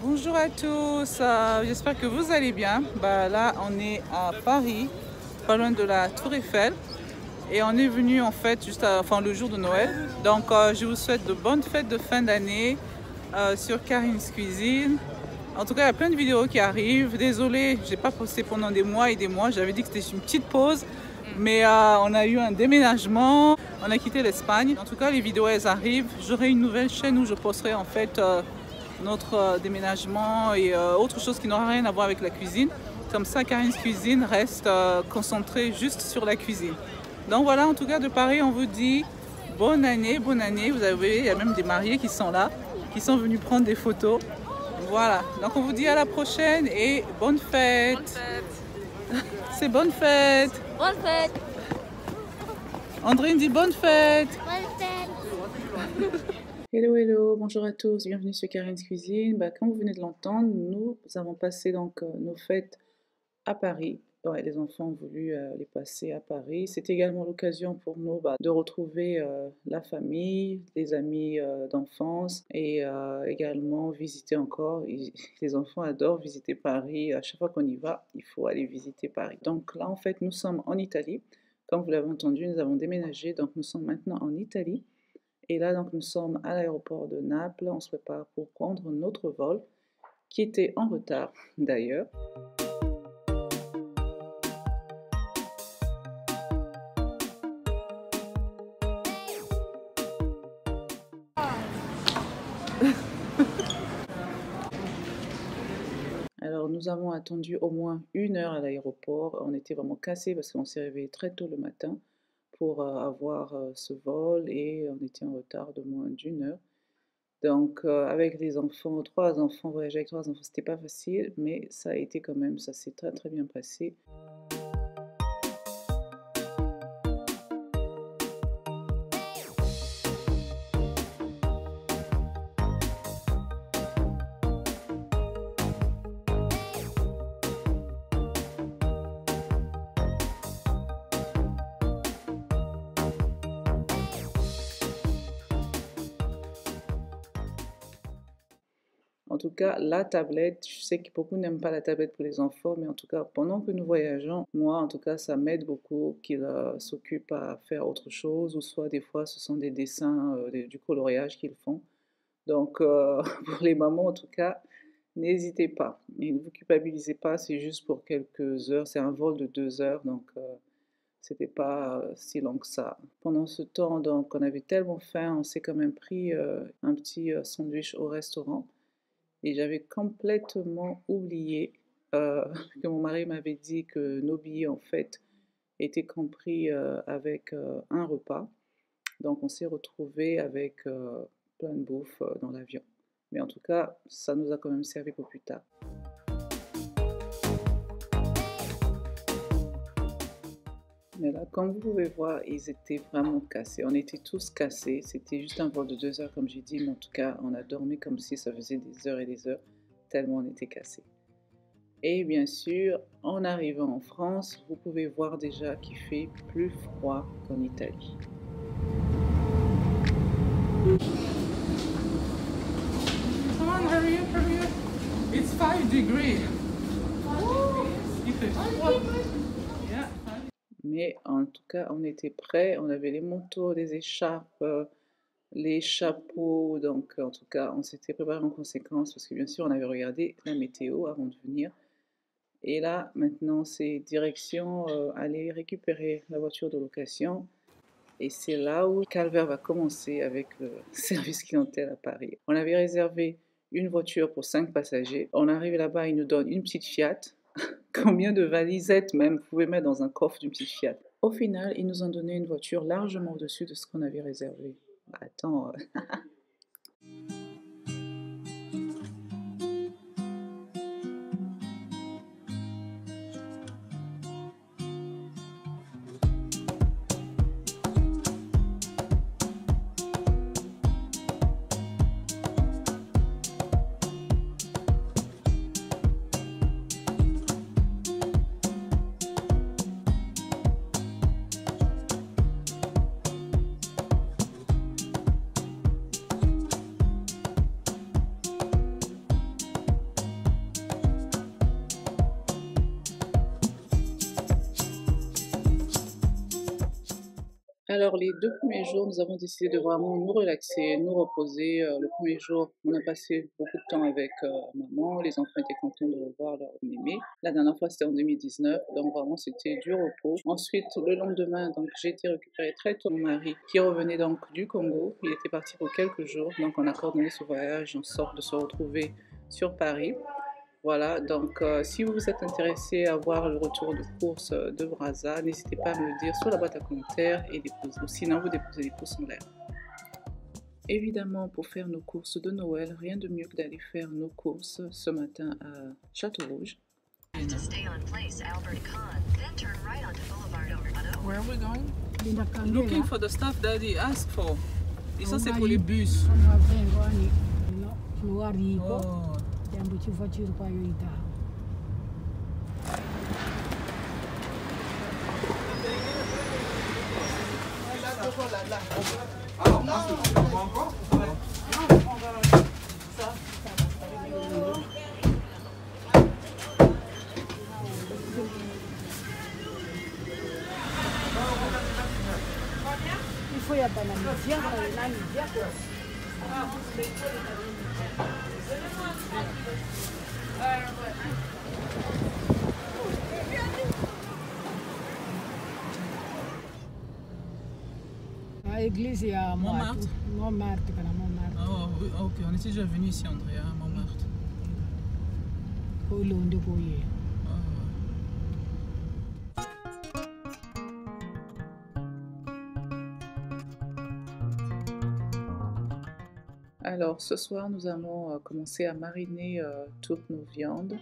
Bonjour à tous, j'espère que vous allez bien. Là, on est à Paris, pas loin de la Tour Eiffel. Et on est venu en fait le jour de Noël. Donc je vous souhaite de bonnes fêtes de fin d'année sur Karin's Cuisine. En tout cas, il y a plein de vidéos qui arrivent. Désolée, j'ai pas posté pendant des mois et des mois. J'avais dit que c'était une petite pause. Mais on a eu un déménagement. On a quitté l'Espagne. En tout cas, les vidéos, elles arrivent. J'aurai une nouvelle chaîne où je posterai en fait notre déménagement et autre chose qui n'aura rien à voir avec la cuisine. Comme ça, Karin's Cuisine reste concentrée juste sur la cuisine. Donc voilà, en tout cas de Paris, on vous dit bonne année, bonne année. Vous avez, il y a même des mariés qui sont là, qui sont venus prendre des photos. Voilà, donc on vous dit à la prochaine et bonne fête. Bonne fête. C'est bonne fête. Bonne fête. Andrine dit bonne fête. Bonne fête. Hello, hello, bonjour à tous, bienvenue sur Karin's Cuisine. Comme vous venez de l'entendre, nous avons passé donc nos fêtes à Paris. Ouais, les enfants ont voulu les passer à Paris. C'était également l'occasion pour nous de retrouver la famille, les amis d'enfance et également visiter encore. Les enfants adorent visiter Paris. À chaque fois qu'on y va, il faut aller visiter Paris. Donc là, en fait, nous sommes en Italie. Comme vous l'avez entendu, nous avons déménagé. Donc nous sommes maintenant en Italie. Et là, donc, nous sommes à l'aéroport de Naples. On se prépare pour prendre notre vol, qui était en retard d'ailleurs. Alors, nous avons attendu au moins 1 heure à l'aéroport. On était vraiment cassés parce qu'on s'est réveillé très tôt le matin pour avoir ce vol et on était en retard de moins d'1 heure. Donc, avec les enfants, 3 enfants, voyager avec 3 enfants, c'était pas facile, mais ça a été quand même, ça s'est très très bien passé. En tout cas, la tablette, je sais que beaucoup n'aiment pas la tablette pour les enfants, mais en tout cas, pendant que nous voyageons, moi, en tout cas, ça m'aide beaucoup qu'ils s'occupent à faire autre chose, ou soit des fois, ce sont des dessins, du coloriage qu'ils font. Donc, pour les mamans, en tout cas, n'hésitez pas. Et ne vous culpabilisez pas, c'est juste pour quelques heures. C'est un vol de 2 heures, donc c'était pas si long que ça. Pendant ce temps, donc, on avait tellement faim, on s'est quand même pris un petit sandwich au restaurant. Et j'avais complètement oublié que mon mari m'avait dit que nos billets, en fait, étaient compris avec un repas. Donc, on s'est retrouvés avec plein de bouffe dans l'avion. Mais en tout cas, ça nous a quand même servi pour plus tard. Mais là, comme vous pouvez voir, ils étaient vraiment cassés. On était tous cassés. C'était juste un vol de 2 heures, comme j'ai dit. Mais en tout cas, on a dormi comme si ça faisait des heures et des heures, tellement on était cassés. Et bien sûr, en arrivant en France, vous pouvez voir déjà qu'il fait plus froid qu'en Italie. Come on, hurry up, hurry up. It's 5 degrees. Il fait froid. Yeah. Mais en tout cas, on était prêts. On avait les manteaux, les écharpes, les chapeaux. Donc, en tout cas, on s'était préparé en conséquence parce que bien sûr, on avait regardé la météo avant de venir. Et là, maintenant, c'est direction aller récupérer la voiture de location. Et c'est là où le calvaire va commencer avec le service clientèle à Paris. On avait réservé une voiture pour 5 passagers. On arrive là-bas, ils nous donnent une petite Fiat. Combien de valisettes même vous pouvez mettre dans un coffre d'une petite Fiat? Au final, ils nous ont donné une voiture largement au-dessus de ce qu'on avait réservé. Attends. Alors, les 2 premiers jours, nous avons décidé de vraiment nous relaxer, nous reposer. Le premier jour, on a passé beaucoup de temps avec maman. Les enfants étaient contents de revoir leur mémé. La dernière fois, c'était en 2019, donc vraiment, c'était du repos. Ensuite, le lendemain, donc j'ai été récupérer très tôt mon mari, qui revenait donc du Congo. Il était parti pour quelques jours, donc on a coordonné ce voyage en sorte de se retrouver sur Paris. Voilà, donc si vous êtes intéressé à voir le retour de course de Brazza, n'hésitez pas à me le dire sur la boîte à commentaires et déposez, ou sinon vous déposez des pouces en l'air. Évidemment, pour faire nos courses de Noël, rien de mieux que d'aller faire nos courses ce matin à Château-Rouge. Where are we going? Looking for the stuff Daddy asked for. Et ça c'est pour les bus. Oh. L'église est à Montmartre. Montmartre. Oh, oui, ok, on était déjà venu ici, Andrea, à Montmartre. Alors, ce soir, nous allons commencer à mariner toutes nos viandes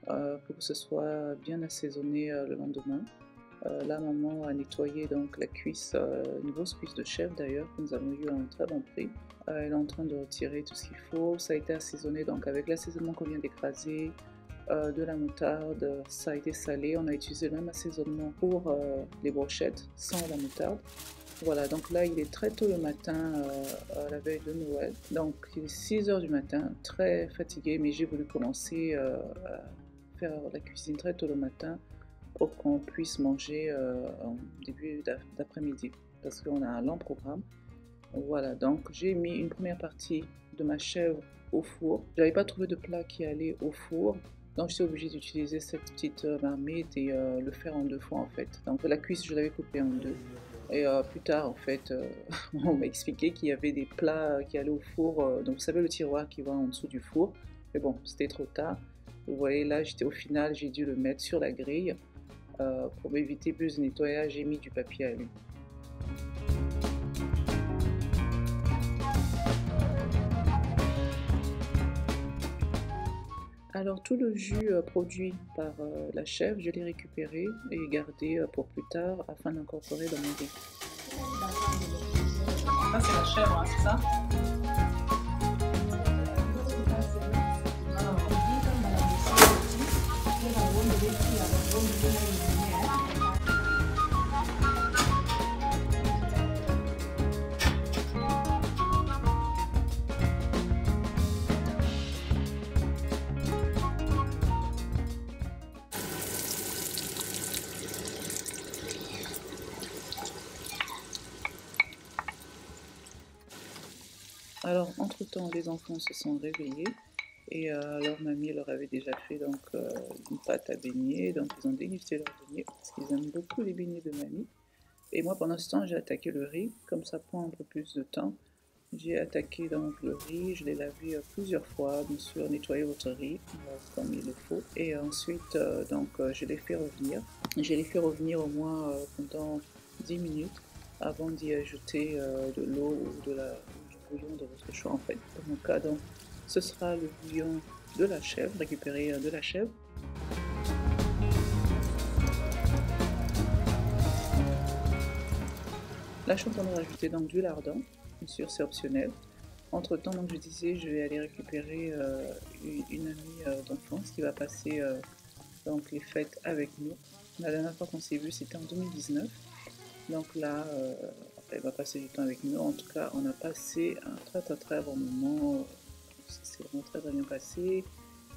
pour que ce soit bien assaisonné le lendemain. Là, maman a nettoyé donc la cuisse, une grosse cuisse de chèvre d'ailleurs, que nous avons eu à un très bon prix. Elle est en train de retirer tout ce qu'il faut. Ça a été assaisonné donc avec l'assaisonnement qu'on vient d'écraser, de la moutarde, ça a été salé. On a utilisé le même assaisonnement pour les brochettes sans la moutarde. Voilà, donc là il est très tôt le matin, la veille de Noël. Donc il est 6 h du matin, très fatigué, mais j'ai voulu commencer à faire la cuisine très tôt le matin pour qu'on puisse manger en début d'après-midi, parce qu'on a un lent programme. Voilà, donc j'ai mis une première partie de ma chèvre au four. Je n'avais pas trouvé de plat qui allait au four, donc j'étais obligée d'utiliser cette petite marmite et le faire en 2 fois en fait. Donc la cuisse, je l'avais coupée en 2. Et plus tard, en fait, on m'a expliqué qu'il y avait des plats qui allaient au four. Donc vous savez le tiroir qui va en dessous du four. Mais bon, c'était trop tard. Vous voyez là, au final, j'ai dû le mettre sur la grille. Pour m'éviter plus de nettoyage, j'ai mis du papier alu. Alors tout le jus produit par la chèvre, je l'ai récupéré et gardé pour plus tard afin d'incorporer dans mon riz. Ça c'est la chèvre, hein, c'est ça? Alors, entre-temps, les enfants se sont réveillés et leur mamie leur avait déjà fait donc, une pâte à beignets. Donc, ils ont dégusté leurs beignets parce qu'ils aiment beaucoup les beignets de mamie. Et moi, pendant ce temps, j'ai attaqué le riz. Comme ça prend un peu plus de temps, j'ai attaqué donc le riz. Je l'ai lavé plusieurs fois, bien sûr, nettoyer votre riz comme il le faut. Et ensuite, je l'ai fait revenir. Je l'ai fait revenir au moins pendant 10 minutes avant d'y ajouter de l'eau ou du bouillon de votre choix en fait. Dans mon cas, donc, ce sera le bouillon de la chèvre, récupéré de la chèvre. Là, je suis en train de rajouter donc du lardon, bien sûr c'est optionnel. Entre temps, donc je disais, je vais aller récupérer une amie d'enfance qui va passer donc les fêtes avec nous. La dernière fois qu'on s'est vu, c'était en 2019. Donc là, elle va passer du temps avec nous. En tout cas, on a passé un très bon moment. C'est vraiment très bien passé.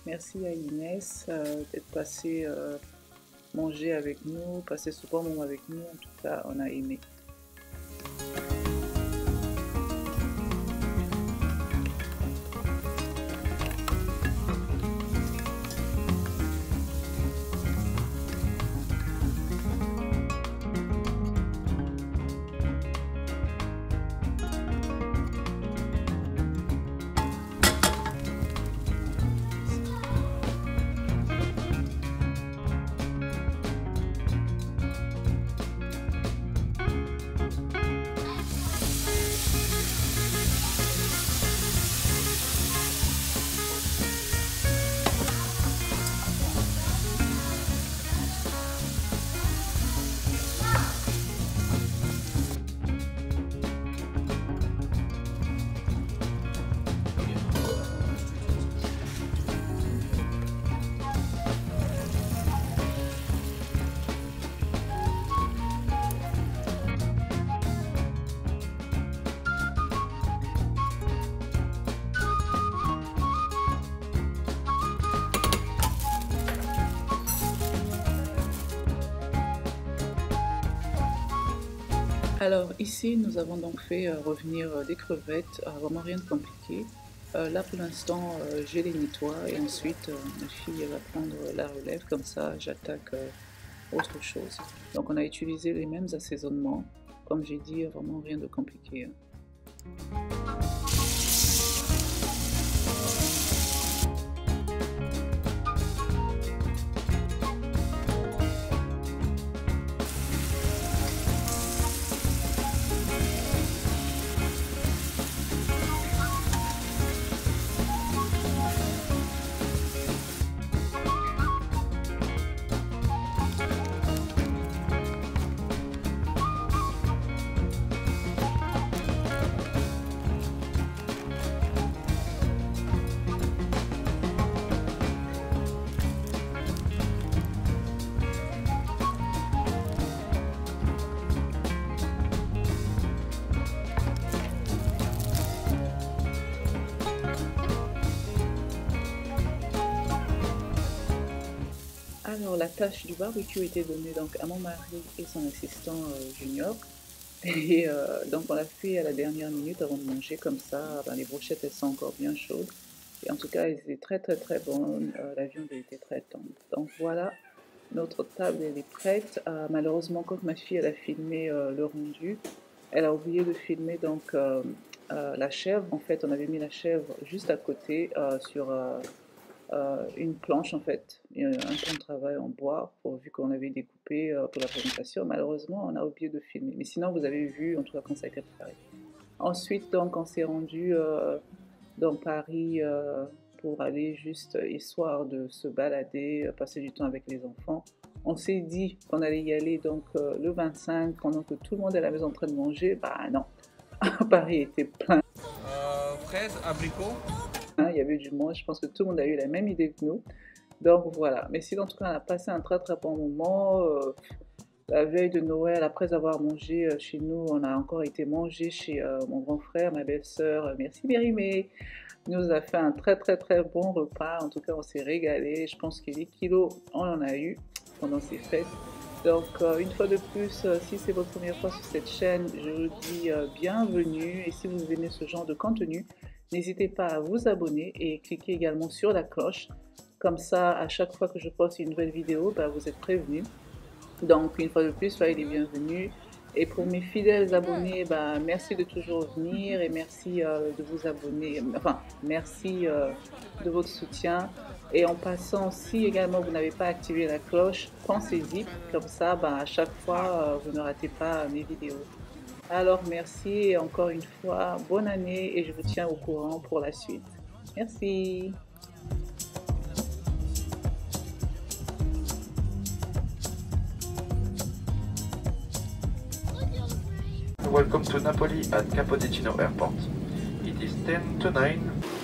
Merci à Inès d'être passée manger avec nous, passer ce bon moment avec nous. En tout cas, on a aimé. Alors ici nous avons donc fait revenir des crevettes, vraiment rien de compliqué. Là pour l'instant je les nettoie et ensuite ma fille va prendre la relève, comme ça j'attaque autre chose. Donc on a utilisé les mêmes assaisonnements, comme j'ai dit, vraiment rien de compliqué. Alors la tâche du barbecue était donnée donc à mon mari et son assistant junior. Et donc on l'a fait à la dernière minute avant de manger, comme ça les brochettes elles sont encore bien chaudes. Et en tout cas elles étaient très bonnes, la viande était très tendre. Donc voilà, notre table elle est prête. Malheureusement quand ma fille elle a filmé le rendu, elle a oublié de filmer donc la chèvre. En fait on avait mis la chèvre juste à côté sur une planche en fait, un temps de travail en bois, vu qu'on avait découpé pour la présentation. Malheureusement on a oublié de filmer, mais sinon vous avez vu en tout cas quand ça a été préparé. Ensuite donc on s'est rendu dans Paris pour aller juste histoire de se balader, passer du temps avec les enfants. On s'est dit qu'on allait y aller donc le 25 pendant que tout le monde est à la maison en train de manger. Bah non, Paris était plein. Fraises, abricots. Il y avait du monde, je pense que tout le monde a eu la même idée que nous. Donc voilà, mais sinon en tout cas on a passé un très bon moment. La veille de Noël, après avoir mangé chez nous, on a encore été manger chez mon grand frère, ma belle-sœur, merci Mérimée, nous a fait un très bon repas. En tout cas on s'est régalé, je pense que les kilos on en a eu pendant ces fêtes. Donc une fois de plus, si c'est votre première fois sur cette chaîne, je vous dis bienvenue, et si vous aimez ce genre de contenu, n'hésitez pas à vous abonner et cliquez également sur la cloche. Comme ça, à chaque fois que je poste une nouvelle vidéo, vous êtes prévenus. Donc, une fois de plus, soyez les bienvenus. Et pour mes fidèles abonnés, merci de toujours venir et merci de vous abonner. Enfin, merci de votre soutien. Et en passant, si également vous n'avez pas activé la cloche, pensez-y. Comme ça, à chaque fois, vous ne ratez pas mes vidéos. Alors merci et encore une fois, bonne année, et je vous tiens au courant pour la suite. Merci. Welcome to Napoli at Capodichino Airport. It is 10 to 9.